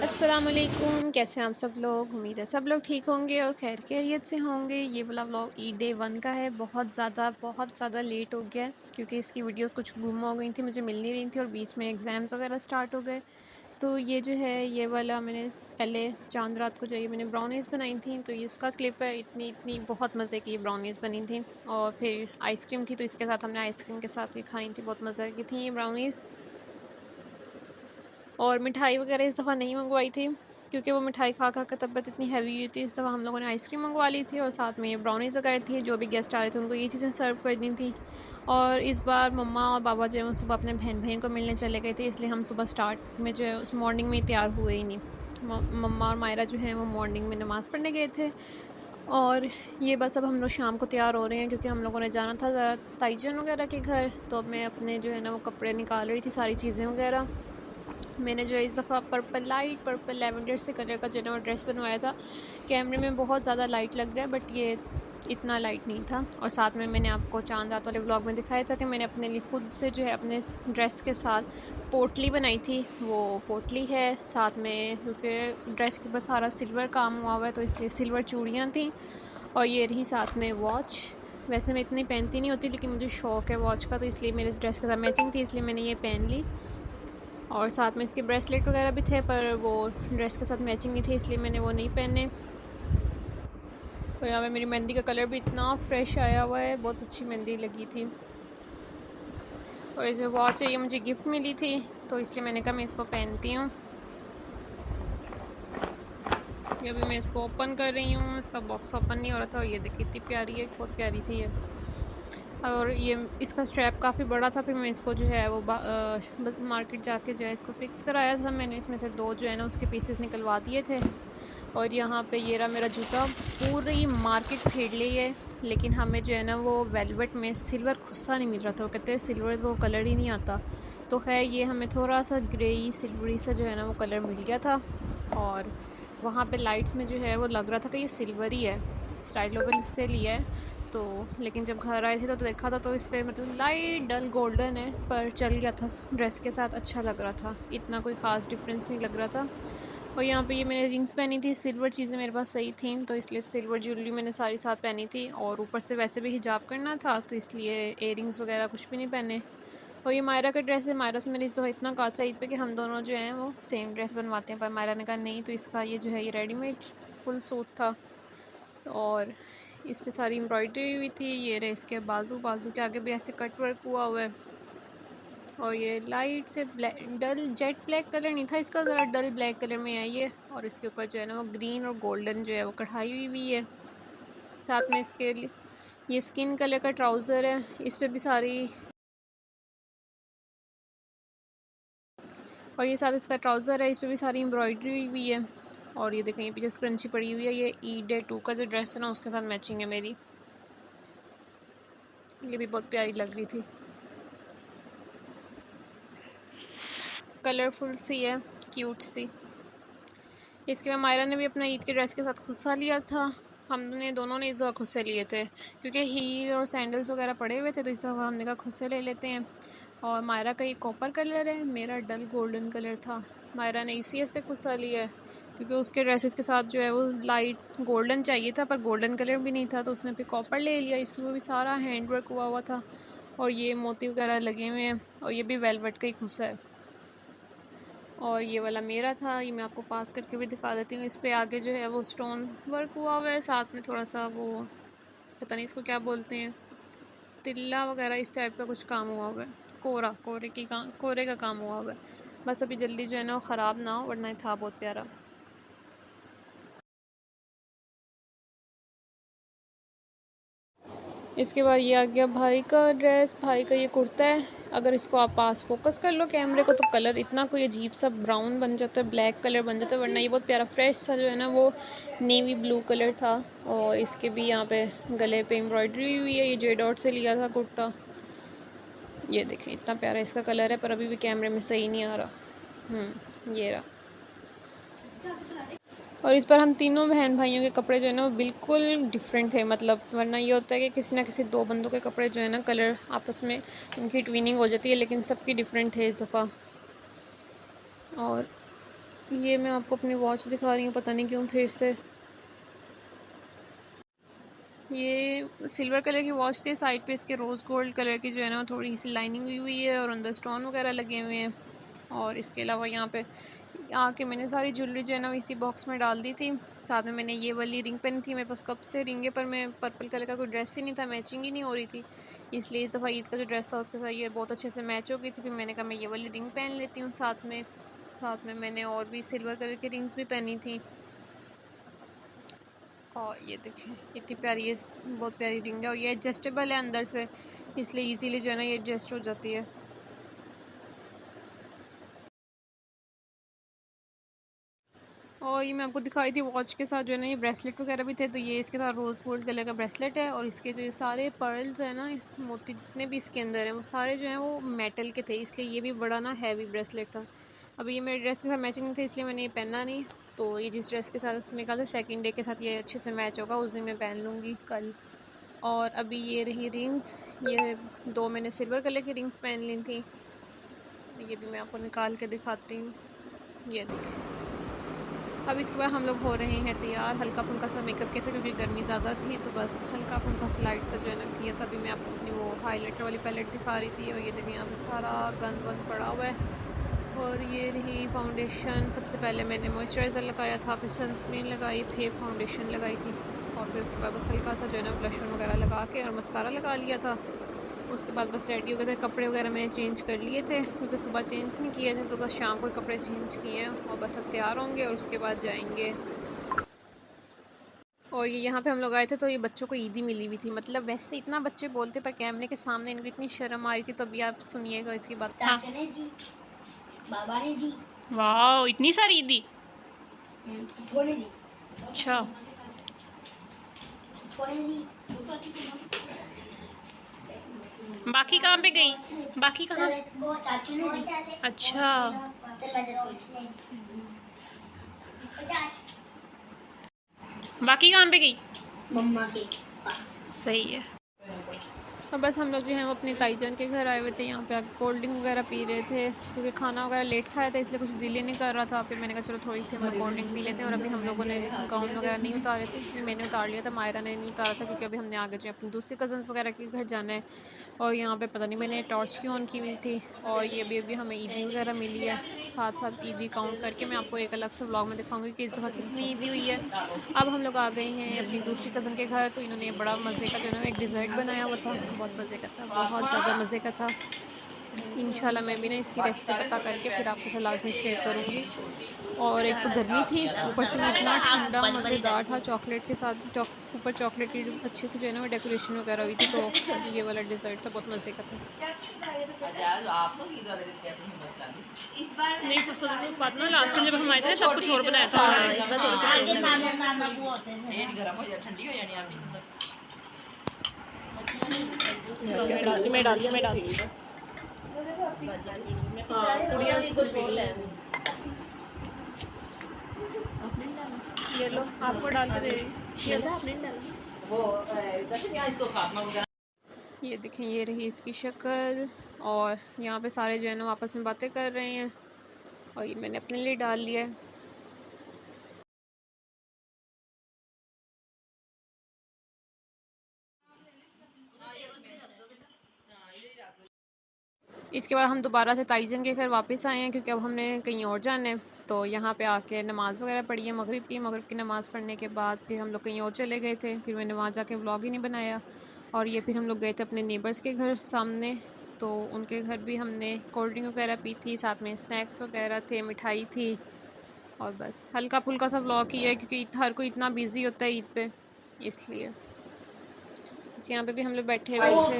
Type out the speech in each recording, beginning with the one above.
अस्सलाम वालेकुम, कैसे हैं आप सब लोग। उम्मीद है सब लोग ठीक होंगे और खैर खैरियत से होंगे। ये वाला व्लॉग ईद डे 1 का है। बहुत ज़्यादा लेट हो गया है क्योंकि इसकी वीडियोस कुछ गुम हो गई थी, मुझे मिल नहीं रही थी और बीच में एग्ज़ाम्स वगैरह स्टार्ट हो गए। तो ये जो है ये वाला मैंने पहले चांद रात को जो ये मैंने ब्राउनीज़ बनाई थी, तो ये इसका क्लिप है। इतनी इतनी बहुत मज़े की ब्राउनीज़ बनी थी और फिर आइसक्रीम थी, तो इसके साथ हमने आइसक्रीम के साथ ये खाई थी। बहुत मज़े की थी ये ब्राउनीज़। और मिठाई वगैरह इस दफ़ा नहीं मंगवाई थी क्योंकि वो मिठाई खा खा कर तबीयत इतनी हैवी हुई थी। इस दफ़ा हम लोगों ने आइसक्रीम मंगवा ली थी और साथ में ये ब्राउनीज़ वगैरह थी। जो भी गेस्ट आ रहे थे उनको ये चीज़ें सर्व कर दी थी। और इस बार मम्मा और बाबा जो है वो सुबह अपने बहन भाई को मिलने चले गए थे, इसलिए हम सुबह स्टार्ट में जो है उस मॉर्निंग में तैयार हुए ही नहीं। मम्मा और मायरा जो है वो मॉर्निंग में नमाज़ पढ़ने गए थे और ये बस अब हम लोग शाम को तैयार हो रहे हैं क्योंकि हम लोगों ने जाना था ज़रा ताईजन वगैरह के घर। तो अब मैं अपने जो है ना वो कपड़े निकाल रही थी, सारी चीज़ें वगैरह। मैंने जो है इस दफ़ा लाइट पर्पल लेवेंडर से कलर का जो है ना ड्रेस बनवाया था। कैमरे में बहुत ज़्यादा लाइट लग रहा है बट ये इतना लाइट नहीं था। और साथ में मैंने आपको चांद रात वाले व्लॉग में दिखाया था कि मैंने अपने लिए खुद से जो है अपने ड्रेस के साथ पोटली बनाई थी। वो पोटली है साथ में, क्योंकि ड्रेस के ऊपर सारा सिल्वर काम हुआ हुआ है तो इसलिए सिल्वर चूड़ियाँ थी। और ये रही साथ में वॉच। वैसे मैं इतनी पहनती नहीं होती लेकिन मुझे शौक़ है वॉच का, तो इसलिए मेरे ड्रेस के साथ मैचिंग थी, इसलिए मैंने ये पहन ली। और साथ में इसके ब्रेसलेट वगैरह भी थे पर वो ड्रेस के साथ मैचिंग नहीं थे, इसलिए मैंने वो नहीं पहने। और यहाँ पे मेरी मेहंदी का कलर भी इतना फ्रेश आया हुआ है, बहुत अच्छी मेहंदी लगी थी। और ये जो वॉच है ये मुझे गिफ्ट मिली थी तो इसलिए मैंने कहा मैं इसको पहनती हूँ। ये अभी मैं इसको ओपन कर रही हूँ, इसका बॉक्स ओपन नहीं हो रहा था। और ये देखिए इतनी प्यारी है, बहुत प्यारी थी ये। और ये इसका स्ट्रैप काफ़ी बड़ा था, फिर मैं इसको जो है वो बस मार्केट जाके जो है इसको फ़िक्स कराया था। मैंने इसमें से 2 जो है ना उसके पीसेस निकलवा दिए थे। और यहाँ पे ये रहा मेरा जूता। पूरी मार्केट फेर ली है लेकिन हमें जो है ना वो वेलवेट में सिल्वर खुस्सा नहीं मिल रहा था। वो कहते हैं सिल्वर तो कलर ही नहीं आता। तो खैर ये हमें थोड़ा सा ग्रेई सिल्वरी सा जो है ना वो कलर मिल गया था। और वहाँ पे लाइट्स में जो है वो लग रहा था कि ये सिल्वर ही है, स्टाइलोबल से लिया है। तो लेकिन जब घर आए थे तो देखा था तो इस पर मतलब लाइट डल गोल्डन है पर चल गया था, ड्रेस के साथ अच्छा लग रहा था, इतना कोई ख़ास डिफरेंस नहीं लग रहा था। और यहाँ पे ये मैंने रिंग्स पहनी थी, सिल्वर चीज़ें मेरे पास सही थी तो इसलिए सिल्वर ज्वेलरी मैंने सारी साथ पहनी थी। और ऊपर से वैसे भी हिजाब करना था तो इसलिए इयरिंग्स वगैरह कुछ भी नहीं पहने। और ये मायरा का ड्रेस है। मायरा से मैंने इस दफ़ा इतना कहा था ईद पे कि हम दोनों जो हैं वो सेम ड्रेस बनवाते हैं, पर मायरा ने कहा नहीं, तो इसका ये जो है ये रेडीमेड फुल सूट था। और इस पे सारी एम्ब्रॉयडरी हुई थी। ये रहे इसके बाजू, बाजू के आगे भी ऐसे कट वर्क हुआ हुआ है। और ये लाइट से डल जेट ब्लैक कलर नहीं था इसका, ज़रा डल ब्लैक कलर में है ये। और इसके ऊपर जो है ना वो ग्रीन और गोल्डन जो है वो कढ़ाई हुई है। साथ में इसके ये स्किन कलर का ट्राउज़र है, इस पर भी सारी। और ये साथ इसका ट्राउज़र है, इस पर भी सारी एम्ब्रॉयडरी हुई है। और ये देखें ये पीछे स्क्रंची पड़ी हुई है। ये ईद डे 2 का जो ड्रेस है ना उसके साथ मैचिंग है मेरी। ये भी बहुत प्यारी लग रही थी, कलरफुल सी है, क्यूट सी। इसके बाद मायरा ने भी अपना ईद के ड्रेस के साथ खुस्सा लिया था। हमने दोनों ने इस दफ़ा खुस्से लिए थे क्योंकि हील और सैंडल्स वगैरह पड़े हुए थे, तो इस दफ़ा हमने कहा खुस्से ले लेते हैं। और मायरा का ये कॉपर कलर है, मेरा डल गोल्डन कलर था। मायरा ने इसी से खुस्सा लिया है क्योंकि उसके ड्रेसेस के साथ जो है वो लाइट गोल्डन चाहिए था पर गोल्डन कलर भी नहीं था, तो उसने फिर कॉपर ले लिया। इसमें भी सारा हैंड वर्क हुआ हुआ था और ये मोती वगैरह लगे हुए हैं। और ये भी वेलवेट का ही खुस्सा है। और ये वाला मेरा था, ये मैं आपको पास करके भी दिखा देती हूँ। इस पे आगे जो है वो स्टोन वर्क हुआ हुआ है, साथ में थोड़ा सा वो पता नहीं इसको क्या बोलते हैं, तिल्ला वगैरह इस टाइप का कुछ काम हुआ हुआ है। कोरे का काम हुआ हुआ है। बस अभी जल्दी जो है ना वो ख़राब ना हो, वरना था बहुत प्यारा। इसके बाद ये आ गया भाई का ड्रेस। भाई का ये कुर्ता है। अगर इसको आप पास फोकस कर लो कैमरे को तो कलर इतना कोई अजीब सा ब्राउन बन जाता है, ब्लैक कलर बन जाता है, वरना ये बहुत प्यारा फ्रेश सा जो है ना वो नेवी ब्लू कलर था। और इसके भी यहाँ पे गले पे एम्ब्रॉयडरी हुई है। ये जे डॉट से लिया था कुर्ता। ये देखें इतना प्यारा इसका कलर है पर अभी भी कैमरे में सही नहीं आ रहा। ये रहा। और इस पर हम तीनों बहन भाइयों के कपड़े जो है ना वो बिल्कुल डिफरेंट थे, मतलब वरना ये होता है कि किसी ना किसी दो बंदों के कपड़े जो है ना कलर आपस में उनकी ट्विनिंग हो जाती है, लेकिन सबकी डिफरेंट थे इस दफ़ा। और ये मैं आपको अपनी वॉच दिखा रही हूँ, पता नहीं क्यों फिर से। ये सिल्वर कलर की वॉच थी, साइड पे इसके रोज़ गोल्ड कलर की जो है ना थोड़ी सी लाइनिंग हुई हुई है और अंदर स्टोन वगैरह लगे हुए हैं। और इसके अलावा यहाँ पे आके मैंने सारी ज्वेलरी जो है ना इसी बॉक्स में डाल दी थी। साथ में मैंने ये वाली रिंग पहनी थी, मेरे पास कब से रिंग है पर मैं पर्पल कलर का कोई ड्रेस ही नहीं था, मैचिंग ही नहीं हो रही थी, इसलिए इस दफ़ा ईद का जो ड्रेस था उसके साथ ये बहुत अच्छे से मैच हो गई थी। फिर मैंने कहा मैं ये वाली रिंग पहन लेती हूँ साथ में मैंने और भी सिल्वर कलर की रिंग्स भी पहनी थी। और ये देखें इतनी प्यारी है, बहुत प्यारी रिंग है और ये एडजस्टेबल है अंदर से, इसलिए इजीली जो है ना ये एडजस्ट हो जाती है। और ये मैं आपको दिखाई थी वॉच के साथ जो है ना ये ब्रेसलेट वगैरह भी थे, तो ये इसके साथ रोज़ गोल्ड कलर का ब्रेसलेट है और इसके जो ये सारे पर्ल्स हैं ना, इस मोती जितने भी इसके अंदर हैं वो सारे जो हैं वो मेटल के थे, इसलिए ये भी बड़ा ना हैवी ब्रेसलेट था। अभी ये मेरे ड्रेस के साथ मैचिंग नहीं था इसलिए मैंने ये पहना नहीं, तो ये जिस ड्रेस के साथ उसमें कहा था सेकेंड डे के साथ ये अच्छे से मैच होगा, उस दिन मैं पहन लूँगी कल। और अभी ये रही रिंग्स, ये दो मैंने सिल्वर कलर की रिंग्स पहन ली थी, ये भी मैं आपको निकाल के दिखाती हूँ, ये देखिए। अब इसके बाद हम लोग हो रहे हैं तैयार, हल्का फुल्का सा मेकअप किया था क्योंकि गर्मी ज़्यादा थी, तो बस हल्का फुल्का सा लाइट सा जो है ना किया था। अभी मैं आपको अपनी वो हाईलाइटर वाली पैलेट दिखा रही थी और ये देखिए यहाँ पे सारा गंद वंद पड़ा हुआ है। और ये रही फाउंडेशन, सबसे पहले मैंने मॉइस्चराइज़र लगाया था, फिर सनस्क्रीन लगाई, फिर फाउंडेशन लगाई थी और फिर उसके बाद बस हल्का सा जो है ना ब्लश वगैरह लगा के और मस्कारा लगा लिया था। उसके बाद बस रेडी हो गए थे, कपड़े वगैरह मैंने चेंज कर लिए थे क्योंकि सुबह चेंज नहीं किए थे, तो बस शाम को कपड़े चेंज किए हैं और बस अब तैयार होंगे और उसके बाद जाएंगे। और ये यहाँ पे हम लोग आए थे तो ये बच्चों को ईदी मिली हुई थी, मतलब वैसे इतना बच्चे बोलते पर कैमरे के सामने इनको इतनी शर्म आ रही थी, तो अभी आप सुनिएगा इसकी बात। हाँ। ने दी, बाबा ने दी। वाह इतनी सारी ईदी। थोड़ी दी। अच्छा थोड़ी दी। बाकी कहाँ पे गई, बाकी कहाँ? वो चाचू ने दी। अच्छा बाकी कहाँ पे गई? मम्मा के पास। सही है। और बस हम लोग जो हैं वो अपनी ताई जान के घर आए हुए थे, यहाँ पे आके कोल्ड ड्रिंक वगैरह पी रहे थे क्योंकि खाना वगैरह लेट खाया था इसलिए कुछ दिल ही नहीं कर रहा था। फिर मैंने कहा चलो थोड़ी सी हम लोग कोल्ड ड्रिंक पी लेते हैं। और अभी हम लोगों ने गाउन वगैरह नहीं उतारे थे, मैंने उतार लिया था, मायरा ने नहीं उतारा था क्योंकि अभी हमने आगे जो अपनी दूसरी कज़न्स वगैरह के घर जाना है। और यहाँ पे पता नहीं मैंने टॉर्च क्यों ऑन की हुई थी। और ये अभी हमें ईदी वगैरह मिली है, साथ साथ ईदी काउंट करके मैं आपको एक अलग से व्लॉग में दिखाऊंगी कि इस दफ़ा कितनी ईदी हुई है। अब हम लोग आ गए हैं अपनी दूसरी कज़न के घर, तो इन्होंने बड़ा मज़े का जो है ना एक डिज़र्ट बनाया हुआ था, बहुत मज़े का था, बहुत ज़्यादा मज़े का था। इंशाल्लाह मैं भी ना इसकी रेसिपी पता करके फिर आपके साथ लाजमी शेयर करूँगी। और एक तो गर्मी थी, ऊपर से इतना ठंडा मज़ेदार था, चॉकलेट के साथ ऊपर चॉकलेट की अच्छे से जो है ना डेकोरेशन वगैरह हुई थी, तो ये वाला डिज़र्ट था, बहुत मज़े का था। नहीं फातिमा लास्ट टाइम जब हम आए थे सब कुछ और बनाया था, मैं डाल ये लो आपको डाल के दे रही, ये देखें ये रही इसकी शक्ल। और यहाँ पे सारे जो है ना आपस में बातें कर रहे हैं और ये मैंने अपने लिए डाल लिया है। इसके बाद हम दोबारा से ताईजन के घर वापस आए हैं क्योंकि अब हमने कहीं और जाना है, तो यहाँ पे आके नमाज़ वगैरह पढ़ी है मगरिब की नमाज़ पढ़ने के बाद फिर हम लोग कहीं और चले गए थे, फिर मैंने वहाँ जाके व्लॉग ही नहीं बनाया। और ये फिर हम लोग गए थे अपने नेबर्स के घर सामने, तो उनके घर भी हमने कोल्ड ड्रिंक वगैरह पी थी, साथ में स्नैक्स वगैरह थे, मिठाई थी और बस हल्का फुल्का सा व्लॉग किया है क्योंकि हर कोई इतना बिज़ी होता है ईद पे, इसलिए। बस यहाँ पे भी हम लोग बैठे हुए थे।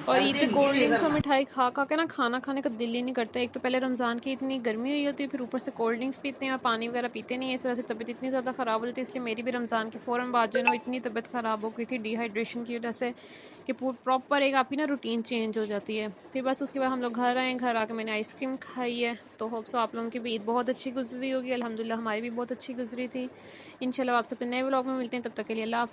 और ईद पे कोल्ड ड्रिंक्स और मिठाई खा खा के ना खाना खाने का दिल ही नहीं करता। एक तो पहले रमज़ान की इतनी गर्मी हुई होती है, फिर ऊपर से कोल्ड ड्रिंक्स पीते हैं और पानी वगैरह पीते नहीं है। इस वजह से तबीयत इतनी ज़्यादा ख़राब हो जाती है। इसलिए मेरी भी रमज़ान के फ़ौरन बाद जो है ना इतनी तबीयत ख़राब हो गई थी डिहाइड्रेशन की वजह से, कि प्रॉपर एक आपकी ना रूटीन चेंज हो जाती है। फिर बस उसके बाद हम लोग घर आए, घर आके मैंने आइसक्रीम खाई है। तो होप सो आप लोगों की भी ईद बहुत अच्छी गुजरी होगी। अल्हम्दुलिल्लाह हमारी भी बहुत अच्छी गुजरी थी। इंशाल्लाह आप सबसे नए व्लॉग में मिलते हैं, तब तक के लिए अल्लाह हाफ़िज़।